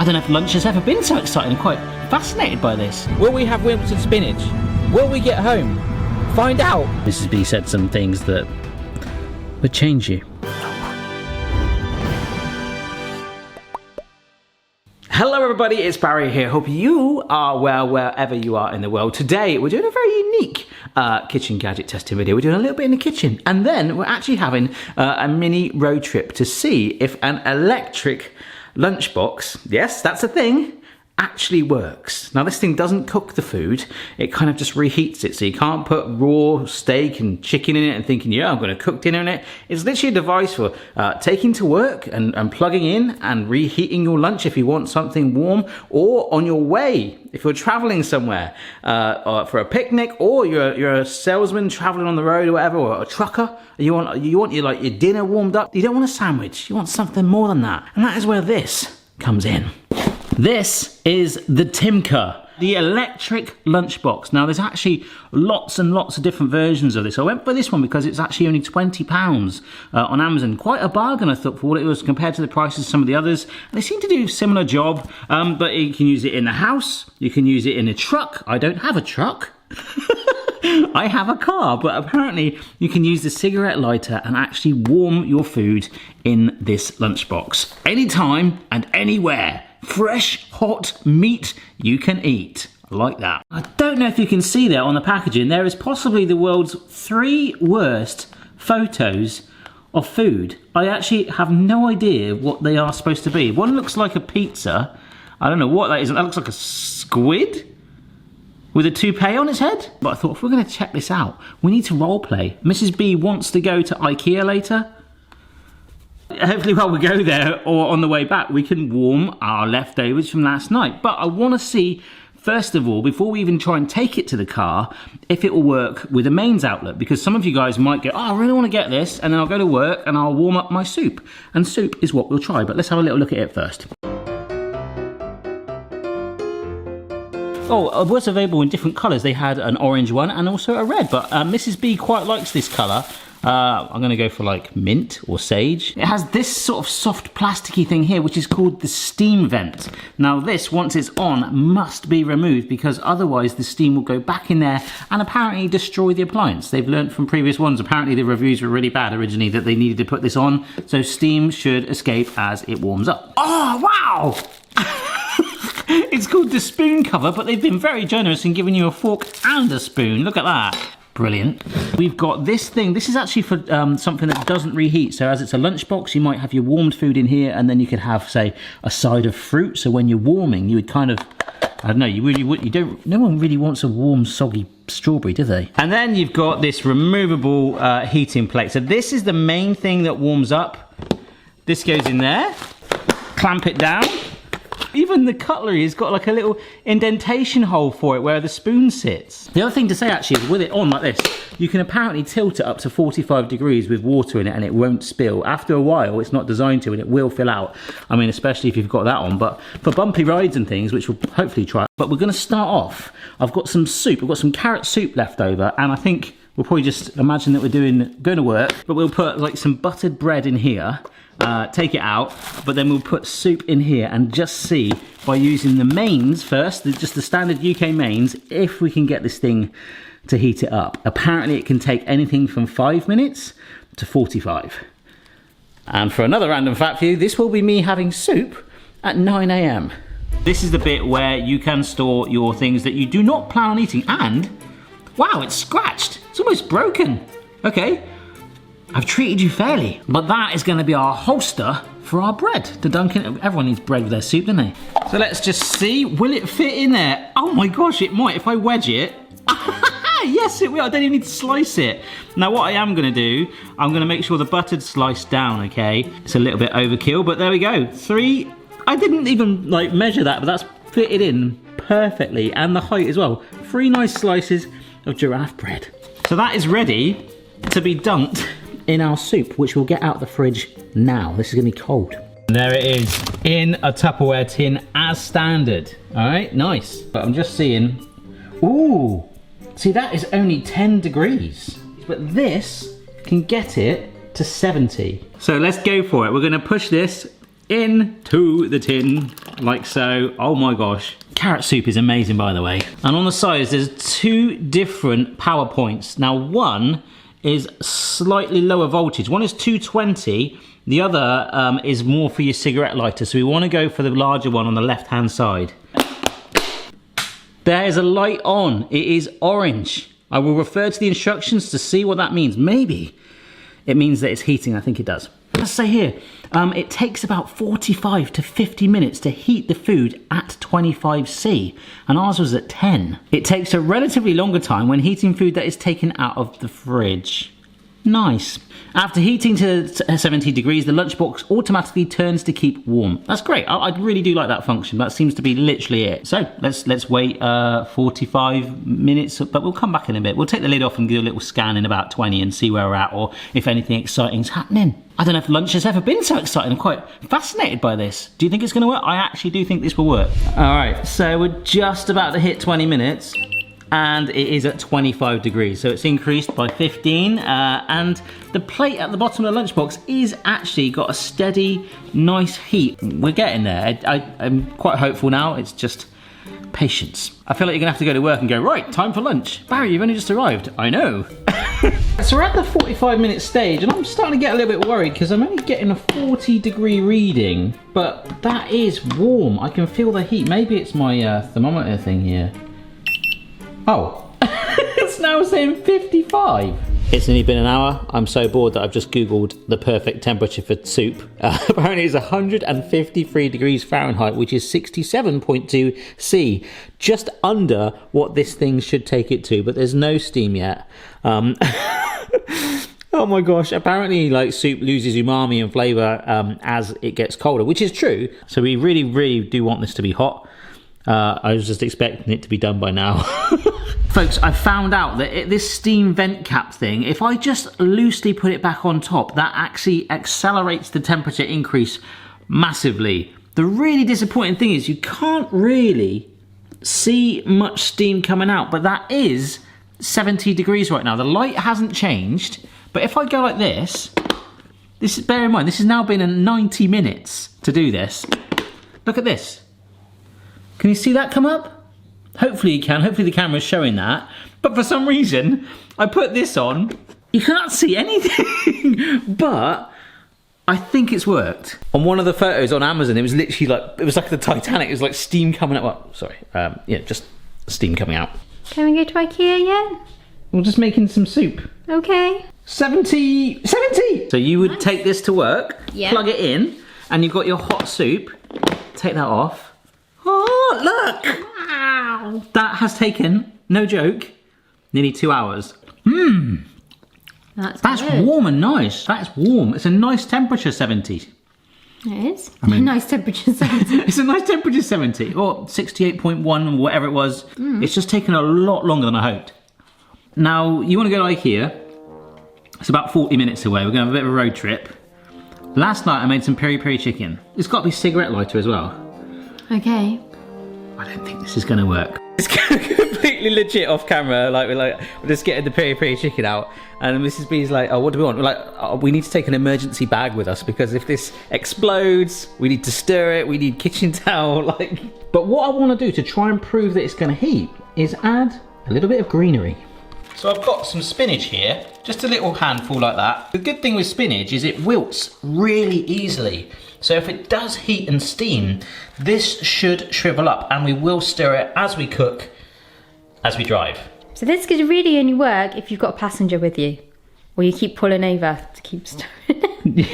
I don't know if lunch has ever been so exciting. I'm quite fascinated by this. Will we have Wimbledon spinach? Will we get home? Find out. Mrs. B said some things that would change you. Hello everybody, it's Barry here. Hope you are well wherever you are in the world. Today we're doing a very unique kitchen gadget testing video. We're doing a little bit in the kitchen, and then we're actually having a mini road trip to see if an electric lunchbox, yes, that's a thing, actually works. Now this thing doesn't cook the food, it kind of just reheats it, so you can't put raw steak and chicken in it and thinking, yeah, I'm going to cook dinner in it. It's literally a device for taking to work and plugging in and reheating your lunch if you want something warm, or on your way if you're traveling somewhere or for a picnic, or you're a salesman traveling on the road or whatever, or a trucker. You want your dinner warmed up. You don't want a sandwich, you want something more than that, and that is where this comes in. This is the Timka, the electric lunchbox. Now there's actually lots and lots of different versions of this. I went for this one because it's actually only £20 on Amazon. Quite a bargain, I thought, for what it was compared to the prices of some of the others. And they seem to do a similar job, but you can use it in the house, you can use it in a truck. I don't have a truck. I have a car, but apparently you can use the cigarette lighter and actually warm your food in this lunchbox. Anytime and anywhere. Fresh, hot meat you can eat. I like that. I don't know if you can see there on the packaging, there is possibly the world's 3 worst photos of food. I actually have no idea what they are supposed to be. One looks like a pizza. I don't know what that is. That looks like a squid with a toupee on its head. But I thought, if we're going to check this out, we need to role play. Mrs. B wants to go to Ikea later. Hopefully while we go there or on the way back, we can warm our leftovers from last night. But I want to see, first of all, before we even try and take it to the car, if it will work with a mains outlet. Because some of you guys might go, oh, I really want to get this, and then I'll go to work and I'll warm up my soup. And soup is what we'll try, but let's have a little look at it first. Oh, it was available in different colours. They had an orange one and also a red, but Mrs. B quite likes this colour. I'm going to go for like mint or sage. It has this sort of soft plasticky thing here, which is called the steam vent. Now this, once it's on, must be removed because otherwise the steam will go back in there and apparently destroy the appliance. They've learnt from previous ones, apparently the reviews were really bad originally, that they needed to put this on, so steam should escape as it warms up. Oh, wow! It's called the spoon cover, but they've been very generous in giving you a fork and a spoon. Look at that. Brilliant. We've got this thing. This is actually for something that doesn't reheat. So as it's a lunchbox, you might have your warmed food in here, and then you could have, say, a side of fruit. So when you're warming, you would kind of, I don't know, you really would, you don't, no one really wants a warm, soggy strawberry, do they? And then you've got this removable heating plate. So this is the main thing that warms up. This goes in there. Clamp it down. Even the cutlery has got like a little indentation hole for it where the spoon sits. The other thing to say actually is with it on like this, you can apparently tilt it up to 45 degrees with water in it and it won't spill. After a while, it's not designed to, and it will fill out. I mean, especially if you've got that on, but for bumpy rides and things, which we'll hopefully try. But we're gonna start off. I've got some soup, I've got some carrot soup left over, and I think we'll probably just imagine that we're going to work, but we'll put like some buttered bread in here. Take it out, but then we'll put soup in here and just see by using the mains first, just the standard UK mains, if we can get this thing to heat it up. Apparently it can take anything from 5 minutes to 45. And for another random fact for you, this will be me having soup at 9 AM. This is the bit where you can store your things that you do not plan on eating, and wow, it's scratched, it's almost broken. Okay. I've treated you fairly, but that is going to be our holster for our bread. To dunk in, everyone needs bread with their soup, don't they? So let's just see, will it fit in there? Oh my gosh, it might. If I wedge it, yes it will. I don't even need to slice it. Now what I am going to do, I'm going to make sure the butter's sliced down, okay? It's a little bit overkill, but there we go. 3, I didn't even like measure that, but that's fitted in perfectly, and the height as well. 3 nice slices of giraffe bread. So that is ready to be dunked in our soup, which we'll get out the fridge now. This is gonna be cold. And there it is, in a Tupperware tin as standard. All right, nice. But I'm just seeing, ooh, see that is only 10 degrees. But this can get it to 70. So let's go for it. We're gonna push this into the tin, like so. Oh my gosh. Carrot soup is amazing, by the way. And on the sides, there's 2 different power points. Now, one is slightly lower voltage. One is 220. The other is more for your cigarette lighter. So we want to go for the larger one on the left-hand side. There is a light on. It is orange. I will refer to the instructions to see what that means. Maybe it means that it's heating. I think it does. Let's say here, it takes about 45 to 50 minutes to heat the food at 25°C, and ours was at 10. It takes a relatively longer time when heating food that is taken out of the fridge. Nice. After heating to 70 degrees, the lunchbox automatically turns to keep warm. That's great. I really do like that function. That seems to be literally it. So let's wait 45 minutes, but we'll come back in a bit. We'll take the lid off and do a little scan in about 20 and see where we're at, or if anything exciting is happening. I don't know if lunch has ever been so exciting. I'm quite fascinated by this. Do you think it's going to work? I actually do think this will work. All right, so we're just about to hit 20 minutes. And it is at 25 degrees, so it's increased by 15, and the plate at the bottom of the lunchbox is actually got a steady, nice heat. We're getting there. I'm quite hopeful now. It's just patience. I feel like you're gonna have to go to work and go, right, time for lunch. Barry, you've only just arrived. I know. So we're at the 45-minute stage, and I'm starting to get a little bit worried because I'm only getting a 40-degree reading, but that is warm. I can feel the heat. Maybe it's my thermometer thing here. Oh, it's now saying 55. It's nearly been an hour. I'm so bored that I've just Googled the perfect temperature for soup. Apparently it's 153 degrees Fahrenheit, which is 67.2 C. Just under what this thing should take it to, but there's no steam yet. Oh my gosh, apparently like soup loses umami and flavour as it gets colder, which is true. So we really, really do want this to be hot. I was just expecting it to be done by now. Folks, I found out that this steam vent cap thing, if I just loosely put it back on top, that actually accelerates the temperature increase massively. The really disappointing thing is you can't really see much steam coming out, but that is 70 degrees right now. The light hasn't changed, but if I go like this, bear in mind, this has now been 90 minutes to do this. Look at this. Can you see that come up? Hopefully you can. Hopefully the camera's showing that. But for some reason, I put this on. You can't see anything. But I think it's worked. On one of the photos on Amazon, it was literally like, it was like the Titanic. It was like steam coming out. Well, sorry. Yeah, just steam coming out. Can we go to Ikea yet? We're just making some soup. Okay. 70! So you would take this to work, plug it in, and you've got your hot soup. Take that off. Oh, look! Wow! That has taken, no joke, nearly 2 hours. Mmm! That's warm and nice. That's warm. It's a nice temperature, 70. It is. I mean, a nice temperature 70. It's a nice temperature 70, or 68.1 or whatever it was. It's just taken a lot longer than I hoped. Now, you want to go to Ikea. It's about 40 minutes away. We're going to have a bit of a road trip. Last night I made some peri chicken. It's got to be cigarette lighter as well. Okay. I don't think this is going to work. It's completely legit off camera. We're just getting the peri chicken out, and Mrs. B's like, "Oh, what do we want?" We're like, "Oh, we need to take an emergency bag with us because if this explodes, we need to stir it. We need kitchen towel." But what I want to do to try and prove that it's going to heat is add a little bit of greenery. So I've got some spinach here, just a little handful like that. The good thing with spinach is it wilts really easily. So if it does heat and steam, this should shrivel up, and we will stir it as we cook, as we drive. So this could really only work if you've got a passenger with you, or you keep pulling over to keep stirring.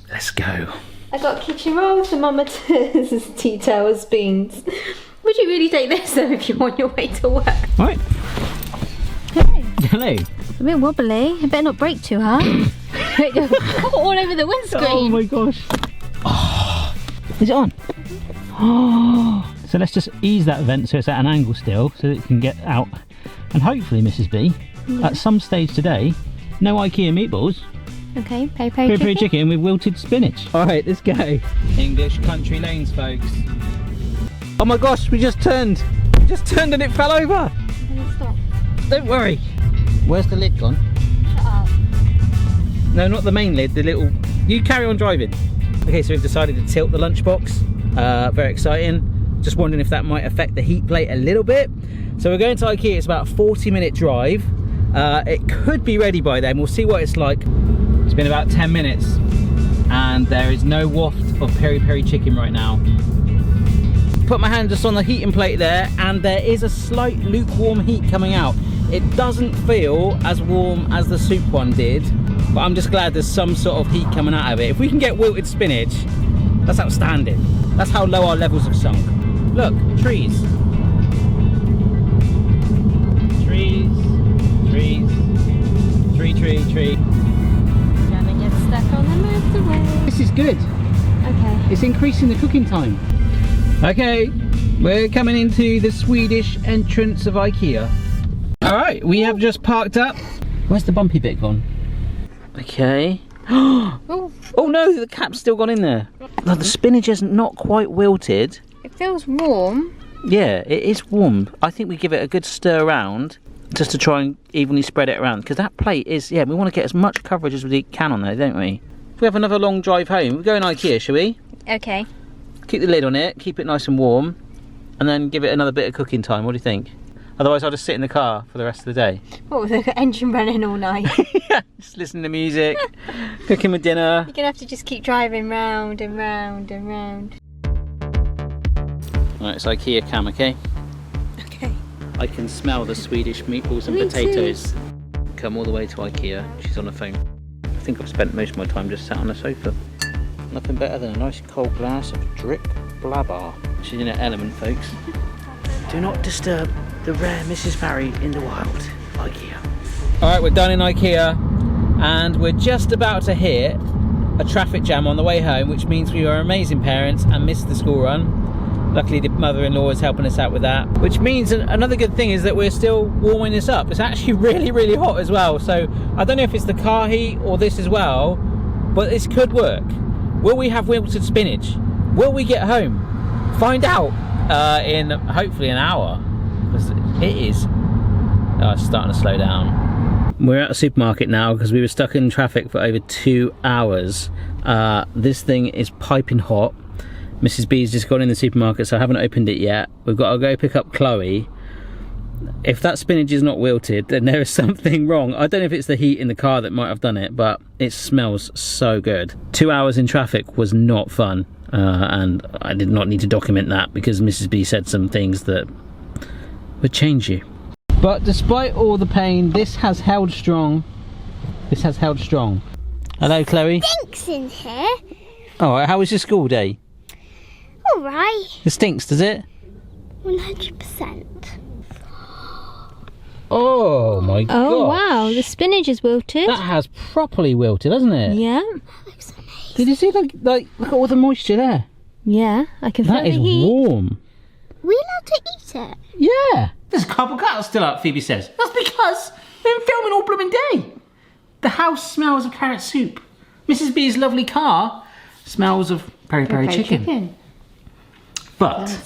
Let's go. I got kitchen rolls, thermometers, tea towels, beans. Would you really take this though if you're on your way to work? Right. Hey. Hello. It's a bit wobbly. I better not break too hard. All over the windscreen. Oh my gosh. Oh, is it on? Oh. So let's just ease that vent so it's at an angle still, so that it can get out. And hopefully, Mrs. B, at some stage today, no IKEA meatballs. Okay, peri chicken with wilted spinach. All right, let's go. English country lanes, folks. Oh my gosh, we just turned. We just turned and it fell over. Stop. Don't worry. Where's the lid gone? Shut up. No, not the main lid, the little... You carry on driving. Okay, so we've decided to tilt the lunchbox. Very exciting. Just wondering if that might affect the heat plate a little bit. So we're going to Ikea. It's about a 40-minute drive. It could be ready by then. We'll see what it's like. It's been about 10 minutes and there is no waft of peri-peri chicken right now. Put my hand just on the heating plate there and there is a slight lukewarm heat coming out. It doesn't feel as warm as the soup one did, but I'm just glad there's some sort of heat coming out of it. If we can get wilted spinach, that's outstanding. That's how low our levels have sunk. Look, trees. Trees, trees, tree. Gonna get stuck on the motorway. This is good. Okay. It's increasing the cooking time. Okay, we're coming into the Swedish entrance of Ikea. Alright, we have just parked up. Where's the bumpy bit gone? Okay. Oh, Oh no, the cap's still gone in there. No, the spinach is not quite wilted. it feels warm. Yeah, it is warm. I think we give it a good stir around just to try and evenly spread it around, because that plate is, yeah, we want to get as much coverage as we can on there, don't we? If we have another long drive home, we go in Ikea, shall we? Okay. Keep the lid on it, keep it nice and warm, and then give it another bit of cooking time. What do you think? Otherwise I'll just sit in the car for the rest of the day. What, with the engine running all night? Yeah, just listening to music, cooking my dinner. You're gonna have to just keep driving round and round and round. Right, it's Ikea cam, okay? Okay. I can smell the Swedish meatballs and Me potatoes. Come all the way to Ikea. She's on the phone. I think I've spent most of my time just sat on the sofa. Nothing better than a nice cold glass of drip blabber. She's in her element, folks. Do not disturb the rare Mrs. Barry in the wild. Ikea. Alright, we're done in Ikea and we're just about to hit a traffic jam on the way home, which means we are amazing parents and missed the school run. Luckily the mother-in-law is helping us out with that, which means another good thing is that we're still warming this up. It's actually really hot as well, so I don't know if it's the car heat or this as well, but this could work. Will we have wilted spinach? Will we get home? Find out in hopefully an hour, because it is it's starting to slow down. We're at a supermarket now because we were stuck in traffic for over 2 hours. This thing is piping hot. Mrs. B's just gone in the supermarket, so I haven't opened it yet. We've got to go pick up Chloe. If that spinach is not wilted, then there is something wrong. I don't know if it's the heat in the car that might have done it, but it smells so good. 2 hours in traffic was not fun, and I did not need to document that because Mrs. B said some things that would change you. But despite all the pain, this has held strong. This has held strong. Hello, Chloe. Stinks in here. Alright, how was your school day? Alright. It stinks, does it? 100%. Oh my god. Oh wow, the spinach is wilted. That has properly wilted, hasn't it? Yeah. Looks amazing. Did you see look at all the moisture there? Yeah, I can feel That the is heat. warm. We allowed to eat it. Yeah. There's a couple cats still up, Phoebe says. That's because we've been filming all blooming day. The house smells of carrot soup. Mrs. B's lovely car smells of peri-peri chicken. But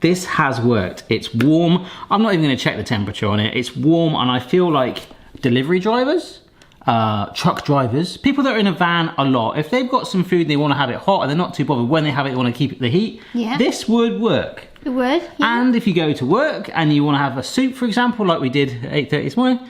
this has worked. It's warm. I'm not even going to check the temperature on it. It's warm, and I feel like delivery drivers, truck drivers, people that are in a van a lot, if they've got some food and they want to have it hot and they're not too bothered when they have it, they want to keep the heat, Yeah. this would work. It would. Yeah. And if you go to work and you want to have a soup, for example, like we did at 8:30 this morning.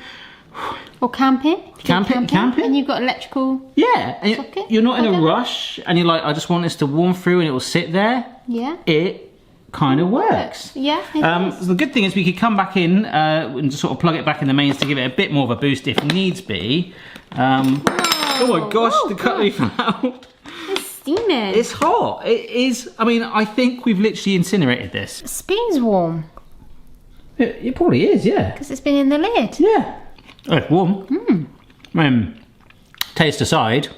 Or camping. Camping. And you've got electrical. Yeah, and Socket? you're not in a Okay. rush and you're like, I just want this to warm through and it will sit there. Yeah. It kind of works. Yeah. It is. The good thing is we could come back in and just sort of plug it back in the mains to give it a bit more of a boost if needs be. Oh my gosh, Oh, the cutlery fell out. It's steaming. It's hot. It is. I mean, I think we've literally incinerated this. The spoon's warm It probably is, yeah. because it's been in the lid. Yeah. Oh, it's warm. Taste aside,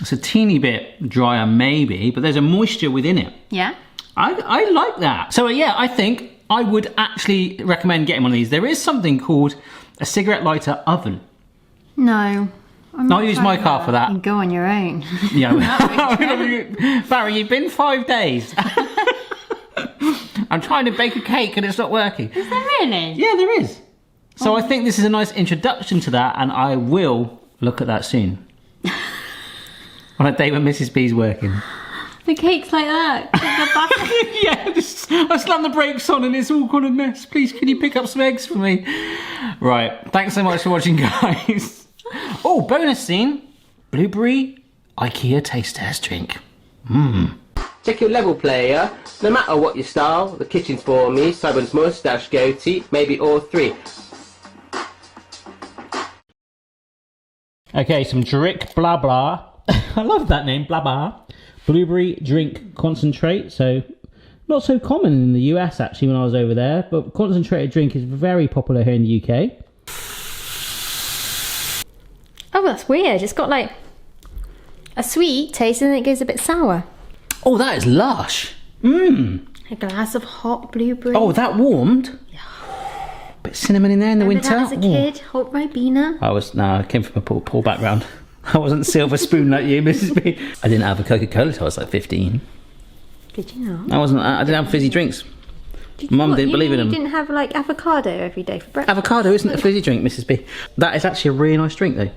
it's a teeny bit drier maybe, but there's a moisture within it. Yeah. I like that. So yeah, I think I would actually recommend getting one of these. There is something called a cigarette lighter oven. No. I'll use my car for that. You go on your own. Yeah. Barry, you've been 5 days. I'm trying to bake a cake and it's not working. Is there really? Yeah, there is. So I think this is a nice introduction to that, and I will look at that soon. on a day when Mrs. B's working. The cake's like that. Yeah, I slammed the brakes on and it's all gone a mess. Please, can you pick up some eggs for me? Right, thanks so much for watching, guys. Oh, bonus scene. Blueberry Ikea taste test drink. Check your level, player. No matter what your style, the kitchen's for me. Simon's moustache, goatee, maybe all three. Okay, some Drick Blah Blah. I love that name, Blah Blah. Blueberry drink concentrate. So, not so common in the US actually when I was over there, but concentrated drink is very popular here in the UK. Oh, that's weird. It's got like a sweet taste and then it goes a bit sour. Oh, that is lush. A glass of hot blueberry. Oh, that warmed. Bit of cinnamon in there in the Remember winter. that as a kid? Hot Ribena. I came from a poor background. I wasn't silver spoon like you, Mrs. B. I didn't have a Coca-Cola till I was like 15. Did you not? I didn't have fizzy drinks. Mum didn't believe in them. You didn't have like avocado every day for breakfast. Avocado isn't a fizzy drink, Mrs. B. That is actually a really nice drink though.